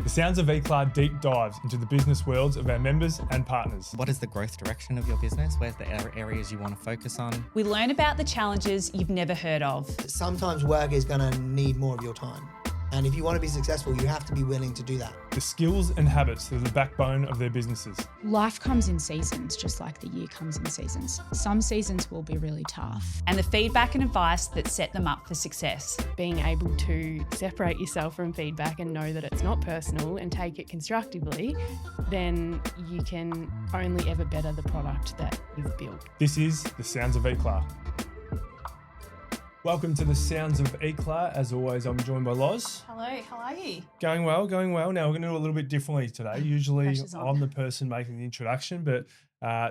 The Sounds of ECLA deep dives into the business worlds of our members and partners. What is the growth direction of your business? Where's the areas you want to focus on? We learn about the challenges you've never heard of. Sometimes work is going to need more of your time. And if you want to be successful, you have to be willing to do that. The skills and habits that are the backbone of their businesses. Life comes in seasons, just like the year comes in seasons. Some seasons will be really tough. And the feedback and advice that set them up for success. Being able to separate yourself from feedback and know that it's not personal and take it constructively, then you can only ever better the product that you've built. This is The Sounds of ECLA. Welcome to The Sounds of ECLA. As always, I'm joined by Loz. Hello, how are you? Going well, going well. Now, we're going to do it a little bit differently today. Usually, Pressure's on. I'm the person making the introduction, but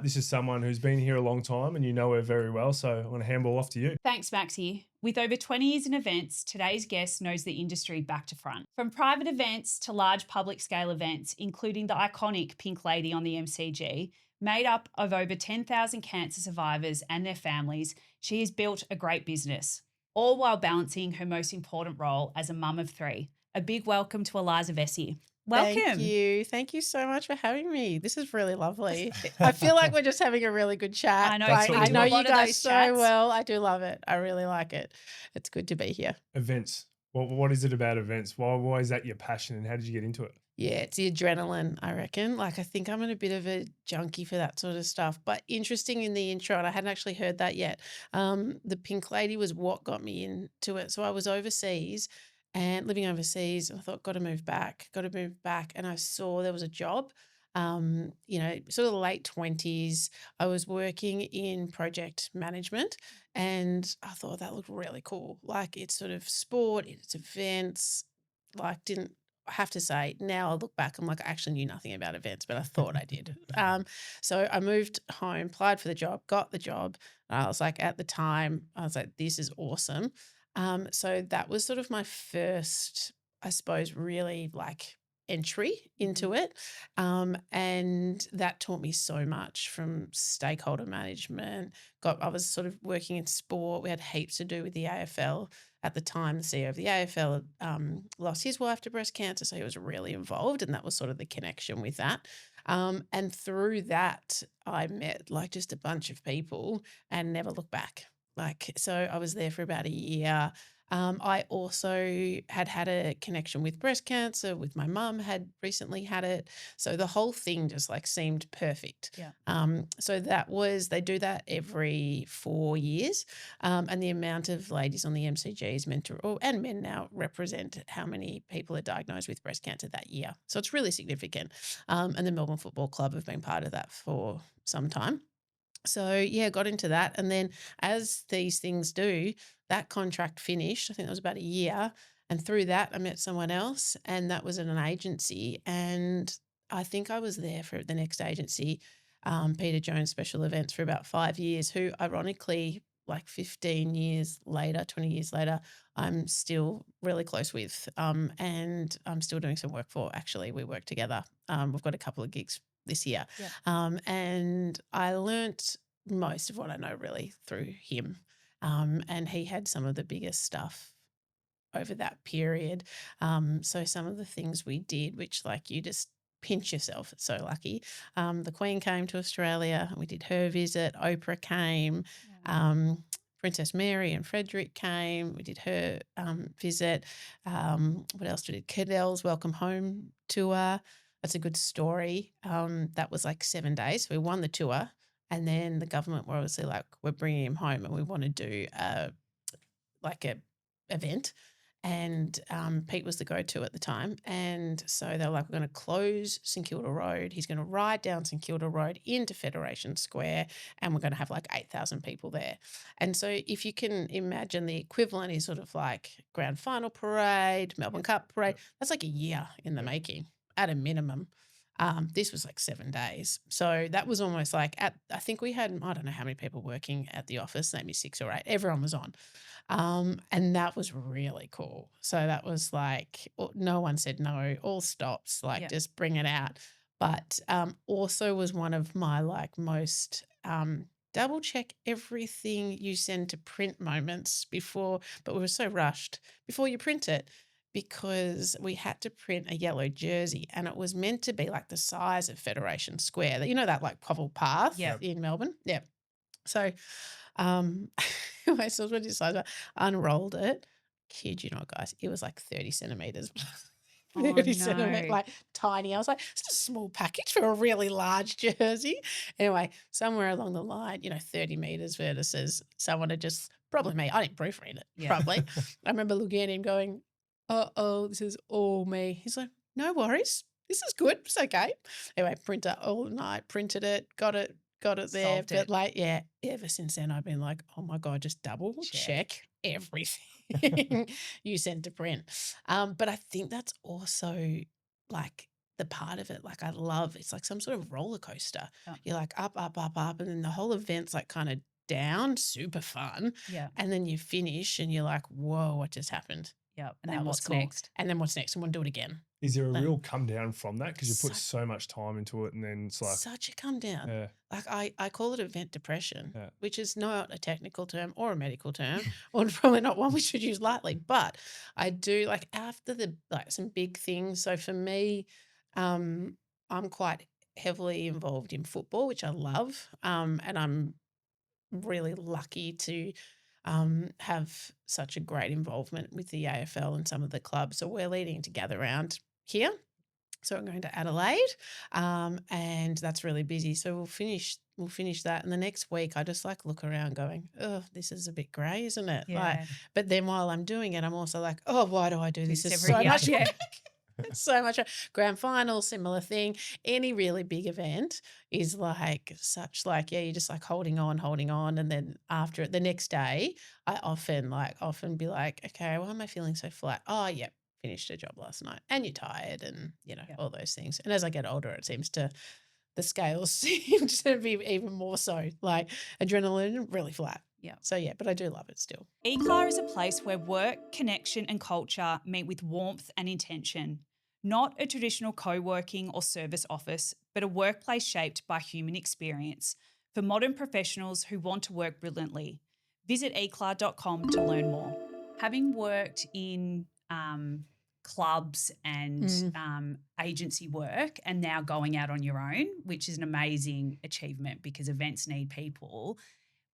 this is someone who's been here a long time and you know her very well, so I'm going to handball off to you. Thanks, Maxie. With over 20 years in events, today's guest knows the industry back to front. From private events to large public scale events, including the iconic Pink Lady on the MCG, made up of over 10,000 cancer survivors and their families, she has built a great business, all while balancing her most important role as a mum of three. A big welcome to Eliza Vesey. Welcome. Thank you. Thank you so much for having me. This is really lovely. I feel like we're just having a really good chat. I know. Like, we I do know a you lot of guys those so chats. well. I do love it. I really like it. It's good to be here. Events. What is it about events? Why is that your passion and how did you get into it? Yeah, it's the adrenaline, I reckon. Like, I think I'm a bit of a junkie for that sort of stuff. But interesting in the intro, and I hadn't actually heard that yet. The Pink Lady was what got me into it. So I was overseas and living overseas. And I thought, got to move back. And I saw there was a job, sort of the late 20s. I was working in project management and I thought that looked really cool. Like, it's sort of sport, it's events, didn't. I have to say, now I look back, I'm like, I actually knew nothing about events, but I thought I did. So I moved home, applied for the job, got the job. I was like, at the time, I was like, this is awesome. So that was sort of my first, I suppose, really entry into it. And that taught me so much from stakeholder management. I was sort of working in sport. We had heaps to do with the AFL. At the time, the CEO of the AFL lost his wife to breast cancer, so he was really involved, and that was sort of the connection with that. And through that, I met just a bunch of people and never looked back. So I was there for about a year. I also had a connection with breast cancer, with my mum had recently had it. So the whole thing just seemed perfect. Yeah. So they do that every 4 years. And the amount of ladies on the MCGs and men now represent how many people are diagnosed with breast cancer that year. So it's really significant. And the Melbourne Football Club have been part of that for some time. So, yeah, got into that. And then as these things do, that contract finished. I think that was about a year. And through that, I met someone else, and that was in an agency. And I think I was there for the next agency, Peter Jones Special Events, for about 5 years, who ironically, 15 years later, 20 years later, I'm still really close with. And I'm still doing some work for. Actually, we work together. We've got a couple of gigs this year. Yeah. And I learnt most of what I know really through him. And he had some of the biggest stuff over that period. So some of the things we did, which you just pinch yourself, it's so lucky. The Queen came to Australia, we did her visit, Oprah came, Princess Mary and Frederick came, we did her visit. What else did we do? Cadel's Welcome Home tour. That's a good story. That was 7 days. We won the tour, and then the government were obviously we're bringing him home, and we want to do a event. And Pete was the go-to at the time, and so they were we're going to close St Kilda Road. He's going to ride down St Kilda Road into Federation Square, and we're going to have 8,000 people there. And so if you can imagine, the equivalent is sort of Grand Final Parade, Melbourne Cup Parade. That's a year in the making. At a minimum. This was 7 days. So that was almost I think we had, I don't know how many people working at the office, maybe 6 or 8. Everyone was on. And that was really cool. So that was no one said no, all stops, just bring it out. But also was one of my most double check everything you send to print moments before, but we were so rushed before you print it. because we had to print a yellow jersey and it was meant to be like the size of Federation Square. You know that like cobbled path Yep. in Melbourne? Yeah. So my sauce went inside, unrolled it. Kid you not, guys, it was like 30 centimeters. Oh, 30 centimeters, no. like tiny. I was like, it's a small package for a really large jersey. Anyway, somewhere along the line, 30 meters vertices, someone had just, probably me, I didn't proofread it, Yeah. probably. I remember looking at him going, uh-oh, this is all me. He's like, no worries. This is good. It's okay. Anyway, printer all night, printed it, got it there. Solved But it. like, yeah, ever since then I've been like, oh my God, just double check everything you sent to print. But I think that's also like the part of it. Like I love, it's like some sort of roller coaster. Yeah. You're like up, up, up, up. And then the whole event's like kind of down, super fun. Yeah. And then you finish and you're like, whoa, what just happened? Yeah. And That then was what's cool. next? And then what's next? And we'll do it again. Is there a Like, real come down from that? Because you put such- so much time into it and then it's like, Such a come down. yeah, Like I call it event depression, Yeah. which is not a technical term or a medical term, or probably not one we should use lightly. But I do like after some big things. So for me, I'm quite heavily involved in football, which I love, and I'm really lucky to have such a great involvement with the AFL and some of the clubs. So we're leading to gather round here. So I'm going to Adelaide, and that's really busy. So we'll finish that, and the next week I just like look around, going, "Oh, this is a bit grey, isn't it?" Yeah. Like, but then while I'm doing it, I'm also like, "Oh, why do I do this? It's It's every so year. much Yeah. work." It's so much grand final, similar thing. Any really big event is like such like, yeah, you're just like holding on. And then after it, the next day, I often be like, okay, why am I feeling so flat? Oh, yeah, finished a job last night and you're tired and, all those things. And as I get older, it seems the scales seem to be even more so like adrenaline really flat. Yeah. So, yeah, but I do love it still. Eclar is a place where work, connection, and culture meet with warmth and intention. Not a traditional co-working or service office, but a workplace shaped by human experience for modern professionals who want to work brilliantly. Visit eclar.com to learn more. Having worked in clubs and agency work and now going out on your own, which is an amazing achievement because events need people.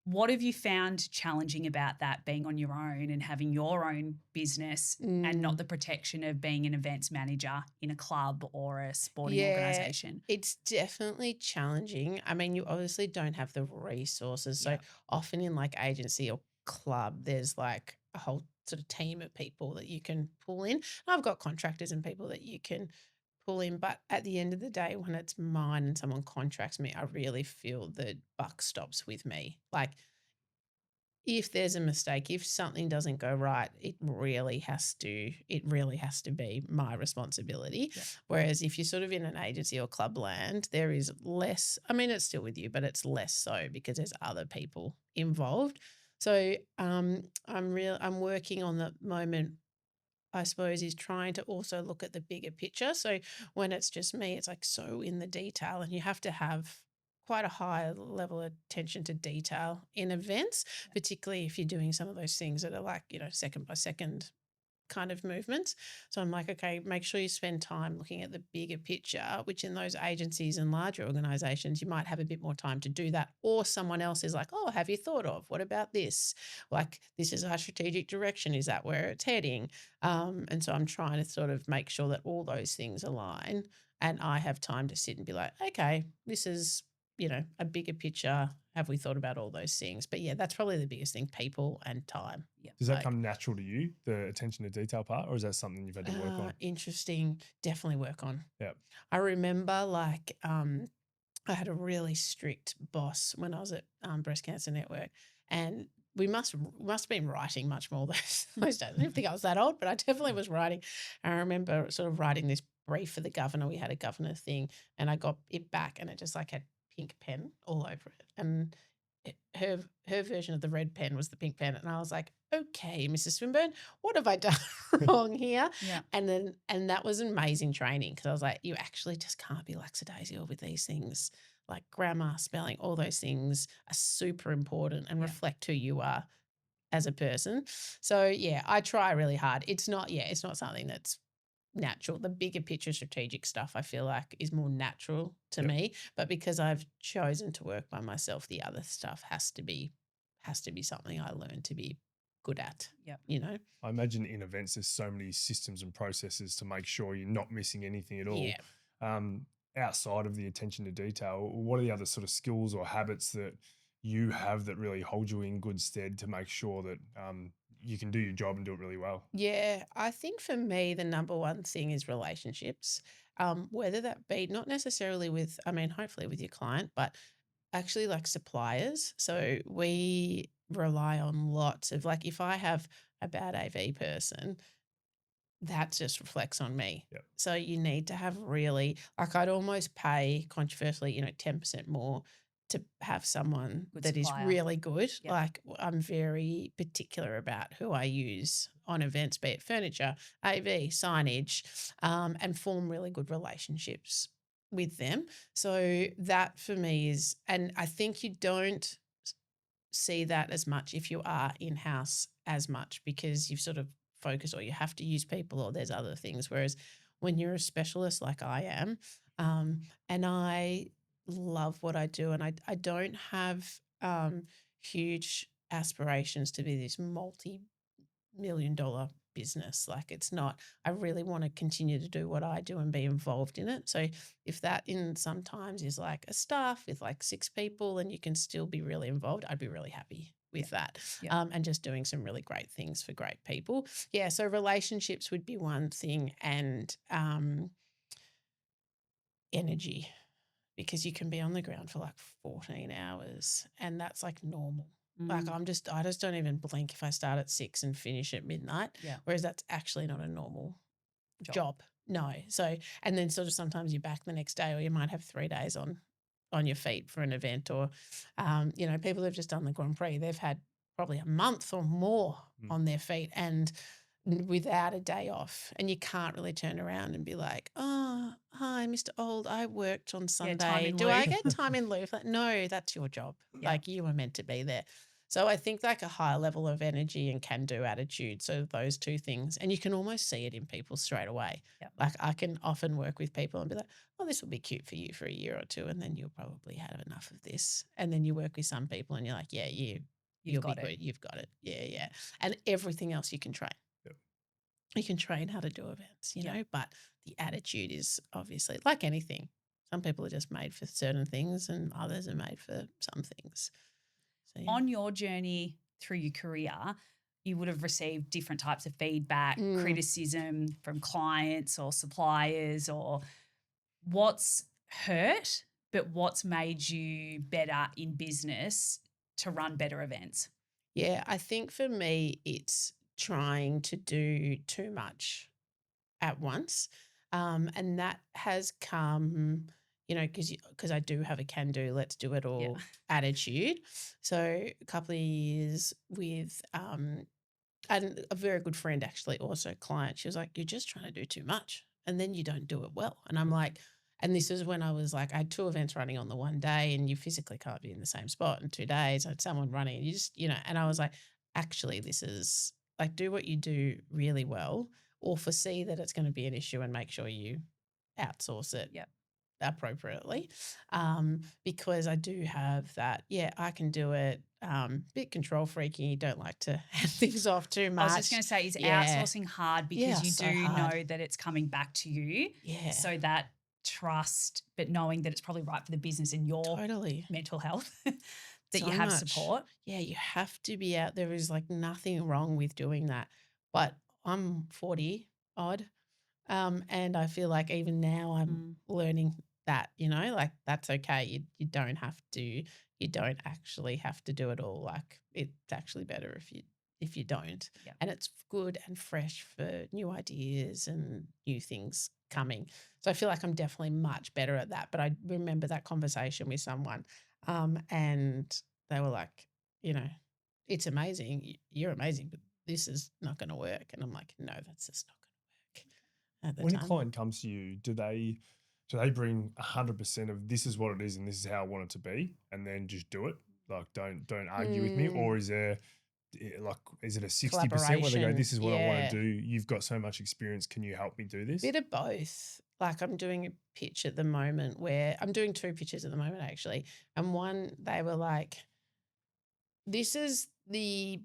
What have you found challenging about that, being on your own and having your own business and not the protection of being an events manager in a club or a sporting organisation? It's definitely challenging. I mean, you obviously don't have the resources. So often in like agency or club, there's like a whole sort of team of people that you can pull in. And I've got contractors and people that you can pull in, but at the end of the day, when it's mine and someone contracts me, I really feel the buck stops with me. Like if there's a mistake, if something doesn't go right, it really has to be my responsibility. Yeah. Whereas if you're sort of in an agency or club land, there is less, I mean, it's still with you, but it's less so because there's other people involved. So I'm working on the moment, I suppose, is trying to also look at the bigger picture. So when it's just me, it's like so in the detail, and you have to have quite a high level of attention to detail in events, particularly if you're doing some of those things that are like, second by second kind of movements. So I'm like, okay, make sure you spend time looking at the bigger picture, which in those agencies and larger organizations, you might have a bit more time to do that. Or someone else is like, oh, have you thought of, what about this? Like, this is our strategic direction. Is that where it's heading? And so I'm trying to sort of make sure that all those things align and I have time to sit and be like, okay, this is, a bigger picture. Have we thought about all those things? But yeah, that's probably the biggest thing, people and time. Yeah. Does that come natural to you, the attention to detail part, or is that something you've had to work on? Interesting. Definitely work on. Yeah. I remember like I had a really strict boss when I was at Breast Cancer Network, and we must have been writing much more those days. I didn't think I was that old, but I definitely was writing. I remember sort of writing this brief for the governor. We had a governor thing, and I got it back, and it just like had pink pen all over it, and her version of the red pen was the pink pen, and I was like, okay, Mrs. Swinburne, what have I done wrong here? Yeah. And that was amazing training, because I was like, you actually just can't be lackadaisical with these things. Like grammar, spelling, all those things are super important and reflect who you are. as a person. So yeah, I try really hard. It's not something that's natural. The bigger picture strategic stuff I feel like is more natural to Yep. me, but because I've chosen to work by myself, the other stuff has to be something I learn to be good at. Yep. You know? I imagine in events there's so many systems and processes to make sure you're not missing anything at all. Yeah. Outside of the attention to detail, what are the other sort of skills or habits that you have that really hold you in good stead to make sure that you can do your job and do it really well? Yeah, I think for me, the number one thing is relationships. Whether that be not necessarily with, I mean, hopefully with your client, but actually like suppliers. So we rely on lots of, like, if I have a bad AV person, that just reflects on me. Yep. So you need to have really, like, I'd almost pay controversially, 10% more to have someone Good that is supplier. really good. Yep. Like, I'm very particular about who I use on events, be it furniture, AV, signage, and form really good relationships with them. So that for me is, and I think you don't see that as much if you are in-house as much, because you've sort of focused, or you have to use people, or there's other things. Whereas when you're a specialist like I am, and I love what I do, and I don't have huge aspirations to be this multi-million-dollar business. Like, it's not, I really want to continue to do what I do and be involved in it. So if that in sometimes is like a staff with like 6 people and you can still be really involved, I'd be really happy with that. Yeah. And just doing some really great things for great people. Yeah. So relationships would be one thing, and energy, because you can be on the ground for like 14 hours and that's like normal. Like, Mm. I just don't even blink if I start at 6 and finish at midnight. Yeah. Whereas that's actually not a normal job. No. So, and then sort of sometimes you're back the next day, or you might have 3 days on your feet for an event, or, people who've just done the Grand Prix, they've had probably a month or more on their feet and without a day off. And you can't really turn around and be like, oh, hi, Mr. Old, I worked on Yeah, time Sunday. in Do lieu. I get time in lieu? Like, no, that's your job. Yeah. Like, you were meant to be there. So I think like a high level of energy and can-do attitude. So those two things, and you can almost see it in people straight away. Yep. Like, I can often work with people and be like, oh, this will be cute for you for a year or two, and then you'll probably have enough of this. And then you work with some people and you're like, yeah, you'll got be it. good. You've got it. Yeah, yeah. And everything else you can train. Yep. You can train how to do events, you Yeah. know, but the attitude is obviously like anything. Some people are just made for certain things and others are made for some things. So, yeah. On your journey through your career, you would have received different types of feedback, Mm. criticism from clients or suppliers, or what's hurt, but what's made you better in business to run better events? Yeah, I think for me, it's trying to do too much at once. And that has come, because I do have a can do, let's do it all attitude. So a couple of years with, and a very good friend, actually, also client, she was like, you're just trying to do too much and then you don't do it well. And I'm like, and this is when I was like, I had 2 events running on the one day, and you physically can't be in the same spot in 2 days. I had someone running, and you just, and I was like, actually, this is like, do what you do really well, or foresee that it's going to be an issue and make sure you outsource it Yep. appropriately. Because I do have that, I can do it. Bit control freaky, don't like to hand things off too much. I was just going to say, is Yeah. outsourcing hard because Yeah, you so do hard. know that it's coming back to you? Yeah. So that trust, but knowing that it's probably right for the business and your Totally. mental health, that So you have much. support. Yeah, you have to be out. There is like nothing wrong with doing that. But I'm 40 odd. And I feel like even now I'm learning that, like, that's okay. You don't actually have to do it all. Like, it's actually better if you don't. Yep. And it's good and fresh for new ideas and new things coming. So I feel like I'm definitely much better at that. But I remember that conversation with someone, and they were like, it's amazing. You're amazing, but this is not going to work. And I'm like, no, that's just not going to work at the When time. a client comes to you, do they bring 100% of this is what it is and this is how I want it to be, and then just do it? Like, don't argue with me, or is there like, is it a 60% where they go, Collaboration, this is what I want yeah. to do. You've got so much experience. Can you help me do this? Bit of both. Like I'm doing a pitch at the moment where I'm doing 2 pitches at the moment actually. And one, they were like, this is the,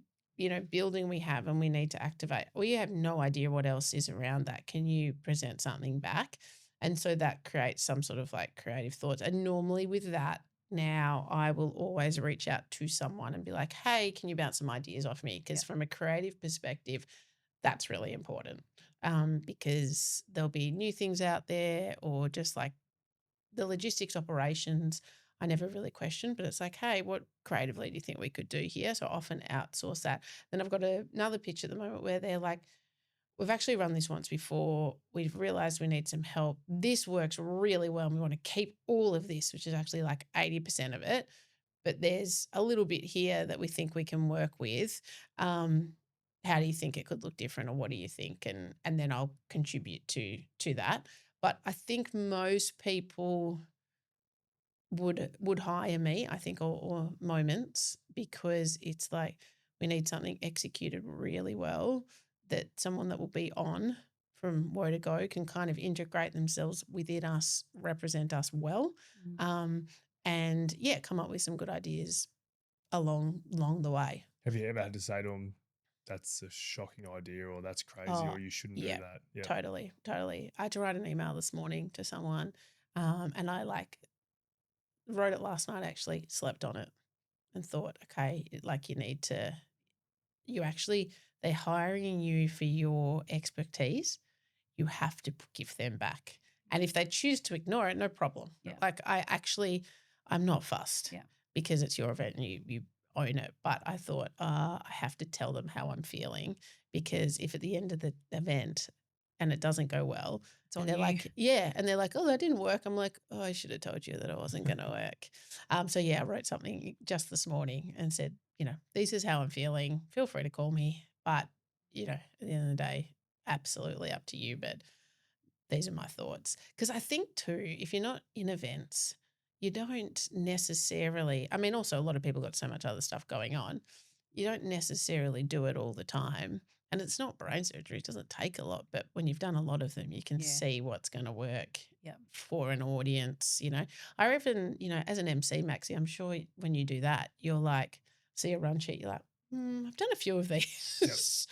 building we have and we need to activate. We have no idea what else is around that. Can you present something back? And so that creates some sort of like creative thoughts. And normally with that, now I will always reach out to someone and be like, hey, can you bounce some ideas off me? Because from a creative perspective, that's really important, because there'll be new things out there or just like the logistics operations. I never really questioned, but it's like, hey, what creatively do you think we could do here? So I often outsource that. Then I've got another pitch at the moment where they're like, we've actually run this once before. We've realized we need some help. This works really well. And we want to keep all of this, which is actually like 80% of it. But there's a little bit here that we think we can work with. How do you think it could look different, or what do you think? And then I'll contribute to that. But I think most people would hire me, I think, or moments, because it's like we need something executed really well, that someone that will be on from where to go can kind of integrate themselves within us, represent us well, and yeah, come up with some good ideas along the way. Have you ever had to say to them, that's a shocking idea, or that's crazy, Oh, or you shouldn't do yeah, that? Yeah. totally. I had to write an email this morning to someone, and I like wrote it last night, actually, slept on it and thought, okay, like they're hiring you for your expertise. You have to give them back. And if they choose to ignore it, no problem. Yeah. Like I'm not fussed, Yeah. because it's your event and you own it. But I thought, I have to tell them how I'm feeling, because if at the end of the event and it doesn't go well, It's on and they're you. like, yeah, and they're like, oh, that didn't work. I'm like, oh, I should have told you that it wasn't going to work. So yeah, I wrote something just this morning and said, this is how I'm feeling. Feel free to call me, but at the end of the day, absolutely up to you. But these are my thoughts. Because I think too, if you're not in events, you don't necessarily, I mean, also a lot of people got so much other stuff going on. You don't necessarily do it all the time. And it's not brain surgery. It doesn't take a lot. But when you've done a lot of them, you can Yeah. see what's going to work Yeah. for an audience. I reckon, as an MC, Maxi, I'm sure when you do that, you're like, see a run sheet, you're like, I've done a few of these.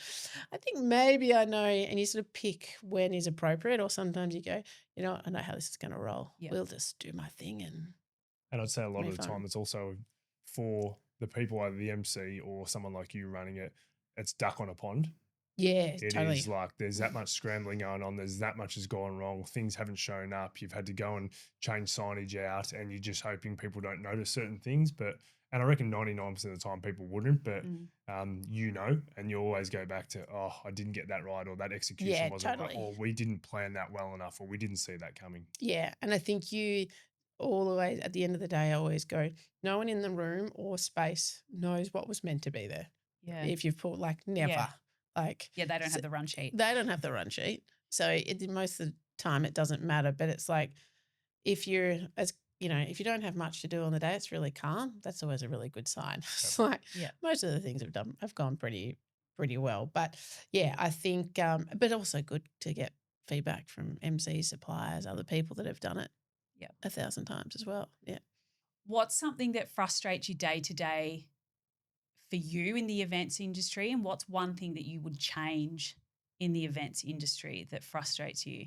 I think maybe I know, and you sort of pick when is appropriate, or sometimes you go, I know how this is going to roll. Yeah. We'll just do my thing. And I'd say a lot of Move the time on. it's also for the people, either the MC or someone like you running it, it's duck on a pond. Yeah, It totally. is like there's that much scrambling going on. There's that much has gone wrong. Things haven't shown up. You've had to go and change signage out, and you're just hoping people don't notice certain things. And I reckon 99% of the time people wouldn't, but and you always go back to, oh, I didn't get that right, or that execution wasn't right, totally. or we didn't plan that well enough, or we didn't see that coming. Yeah, and I think you always, at the end of the day, I always go, no one in the room or space knows what was meant to be there. Yeah. If you've pulled, never. Yeah. Like, Yeah, they don't have the run sheet. They don't have the run sheet. So most of the time it doesn't matter. But it's like, if you're if you don't have much to do on the day, it's really calm. That's always a really good sign. It's like most of the things have gone pretty well. But yeah, I think, but also good to get feedback from MCs, suppliers, other people that have done it 1,000 times as well. Yeah. What's something that frustrates you day to day for you in the events industry, and what's one thing that you would change in the events industry that frustrates you?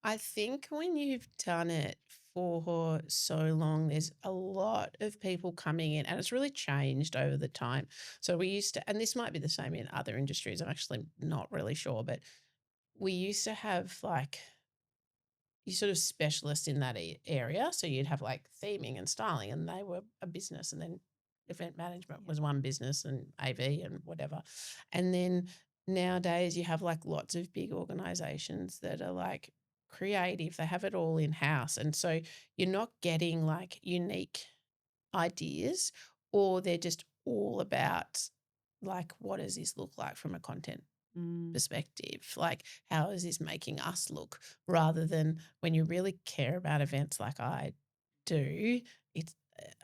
I think when you've done it for so long, there's a lot of people coming in, and it's really changed over the time. So we used to, and this might be the same in other industries, I'm actually not really sure, but we used to have you sort of specialist in that area. So you'd have theming and styling, and they were a business, and then event management was one business, and AV and whatever. And then nowadays you have lots of big organizations that are creative. They have it all in house. And so you're not getting unique ideas, or they're just all about what does this look like from a content perspective? How is this making us look? Rather than when you really care about events like I do, it's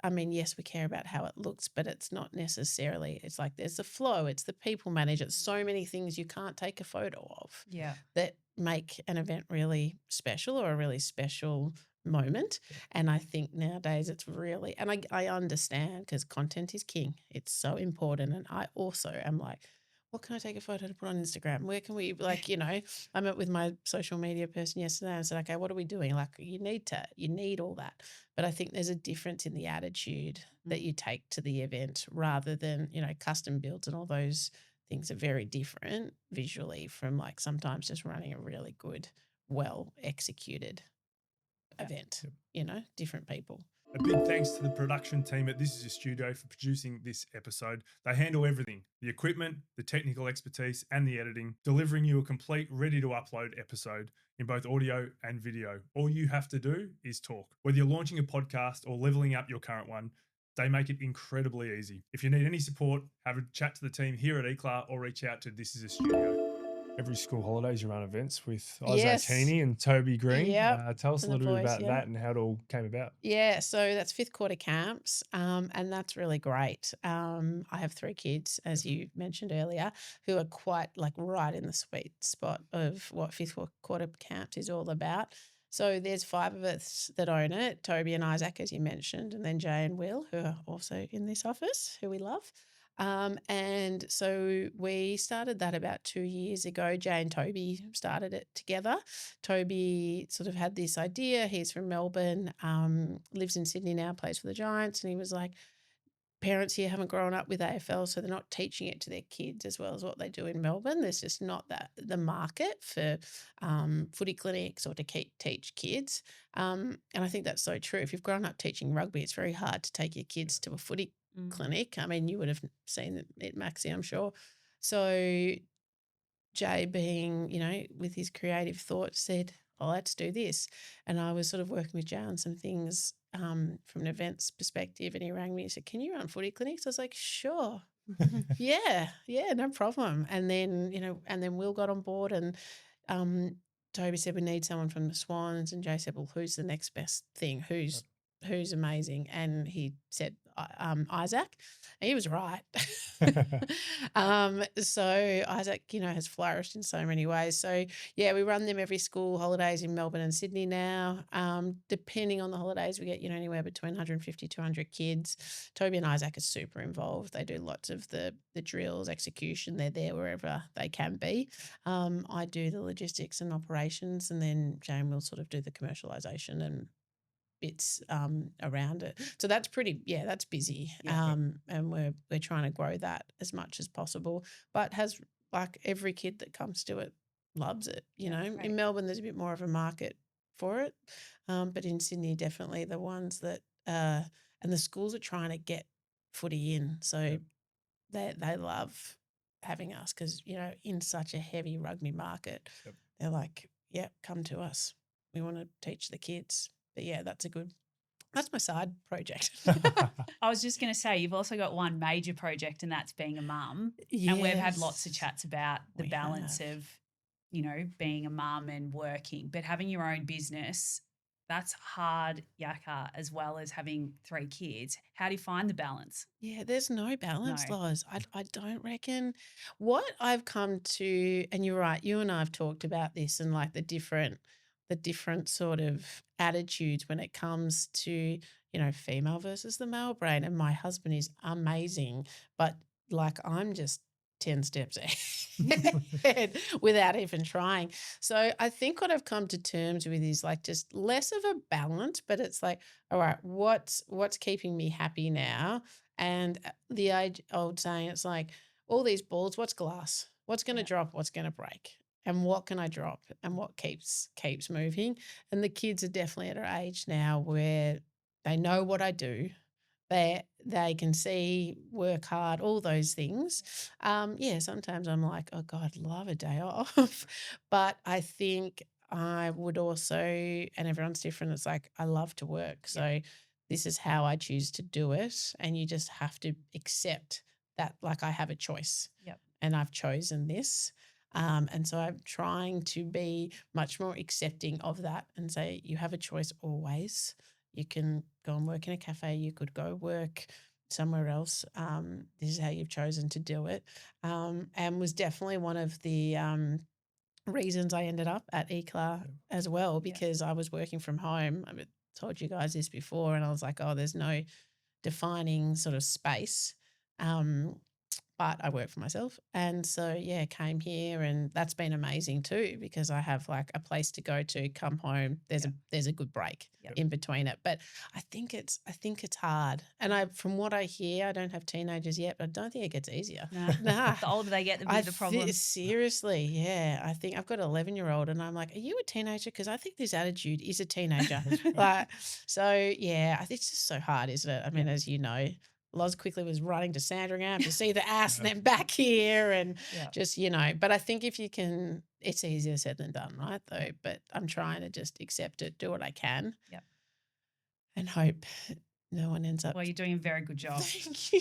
I mean, yes, we care about how it looks, but it's not necessarily, it's like there's the flow, it's the people manage, it's so many things you can't take a photo of Yeah. that make an event really special or a really special moment. And I think nowadays it's really, and I understand because content is king. It's so important. And I also am like, what can I take a photo to put on Instagram? Where can we, like, I met with my social media person yesterday and said, okay, what are we doing? Like, you need all that. But I think there's a difference in the attitude that you take to the event rather than, custom builds and all those things are very different visually from like sometimes just running a really good, well executed event, different people. A big thanks to the production team at This Is a Studio for producing this episode. They handle everything, the equipment, the technical expertise, and the editing, delivering you a complete, ready-to-upload episode in both audio and video. All you have to do is talk. Whether you're launching a podcast or leveling up your current one, they make it incredibly easy. If you need any support, have a chat to the team here at ECLA or reach out to This Is a Studio. Every school holidays you run events with Isaac Heaney and Toby Green. Yep. Tell us a little bit about yeah. that and how it all came about. Yeah, so that's fifth quarter camps, and that's really great. I have 3 kids, as you mentioned earlier, who are quite like right in the sweet spot of what fifth quarter camps is all about. So there's 5 of us that own it, Toby and Isaac, as you mentioned, and then Jay and Will, who are also in this office, who we love. And so we started that about 2 years ago. Jay and Toby started it together. Toby sort of had this idea. He's from Melbourne, lives in Sydney now, plays for the Giants. And he was like, parents here haven't grown up with AFL, so they're not teaching it to their kids as well as what they do in Melbourne. There's just not the market for footy clinics or to teach kids. And I think that's so true. If you've grown up teaching rugby, it's very hard to take your kids to a footy clinic. I mean, you would have seen it, Maxie, I'm sure. So Jay, being, with his creative thoughts, said, oh, let's do this. And I was sort of working with Jay on some things from an events perspective, and he rang me and said, can you run footy clinics? I was like, sure. yeah, no problem. And then Will got on board, and Toby said, we need someone from the Swans, and Jay said, well, who's the next best thing? Who's amazing? And he said, Isaac. And he was right. So Isaac, has flourished in so many ways. So yeah, we run them every school holidays in Melbourne and Sydney now. Depending on the holidays, we get, anywhere between 150, 200 kids. Toby and Isaac are super involved. They do lots of the drills, execution. They're there wherever they can be. I do the logistics and operations, and then Jane will sort of do the commercialisation and bits around it. So that's that's busy. And we're trying to grow that as much as possible, but has like every kid that comes to it loves it. Right. In Melbourne there's a bit more of a market for it, but in Sydney definitely the ones that and the schools are trying to get footy in, so they love having us because in such a heavy rugby market, they're like, come to us, we want to teach the kids. But yeah, that's my side project. I was just going to say, you've also got one major project, and that's being a mum. Yes. And we've had lots of chats about the balance of, being a mum and working. But having your own business, that's hard yakka, as well as having 3 kids. How do you find the balance? Yeah, there's no balance, No. Loz. I don't reckon. What I've come to, and you're right, you and I have talked about this and like the different sort of attitudes when it comes to, female versus the male brain. And my husband is amazing, but like I'm just 10 steps ahead without even trying. So I think what I've come to terms with is like just less of a balance, but it's like, all right, what's keeping me happy now? And the age-old saying, it's like all these balls, what's glass? What's going to drop? What's going to break? And what can I drop, and what keeps moving? And the kids are definitely at an age now where they know what I do. They can see, work hard, all those things. Sometimes I'm like, oh God, love a day off. But I think I would also, and everyone's different, it's like I love to work. So this is how I choose to do it. And you just have to accept that, like, I have a choice. Yep. And I've chosen this. And so I'm trying to be much more accepting of that and say you have a choice always. You can go and work in a cafe. You could go work somewhere else. This is how you've chosen to do it. And was definitely one of the reasons I ended up at ECLA as well, because I was working from home. I've told you guys this before, and I was like, oh, there's no defining sort of space. But I work for myself. And so, yeah, came here, and that's been amazing too, because I have like a place to go to, come home. There's a good break in between it. But I think it's hard. And from what I hear, I don't have teenagers yet, but I don't think it gets easier. Nah. The older they get, the bigger the problem. Seriously, yeah. I think I've got an 11-year-old, and I'm like, are you a teenager? Because I think this attitude is a teenager. So yeah, I think it's just so hard, isn't it? I mean, as you know, Loz quickly was running to Sandringham to see the ass and then back here and just, but I think if you can, it's easier said than done, right, though? But I'm trying to just accept it, do what I can and hope no one ends up. Well, you're doing a very good job. Thank you.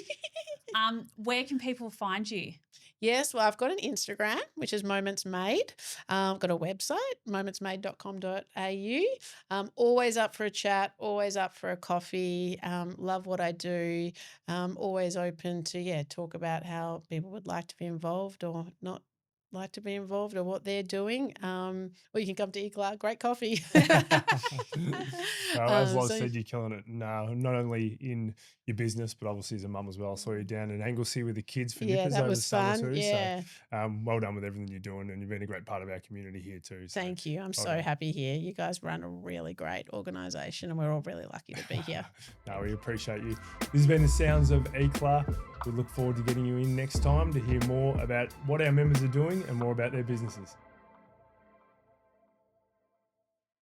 Where can people find you? Yes, well, I've got an Instagram, which is Moments Made. I've got a website, momentsmade.com.au. Always up for a chat, always up for a coffee. Love what I do. Always open to, talk about how people would like to be involved or not like to be involved or what they're doing. Or you can come to ECLA, great coffee. As Loz said, you're killing it now, not only in your business, but obviously as a mum as well. I saw you down in Anglesey with the kids for nippers that over was the summer fun. too. Yeah. So well done with everything you're doing, and you've been a great part of our community here too. So thank you. I'm so happy here. You guys run a really great organisation, and we're all really lucky to be here. No, we appreciate you. This has been the Sounds of ECLA. We look forward to getting you in next time to hear more about what our members are doing and more about their businesses.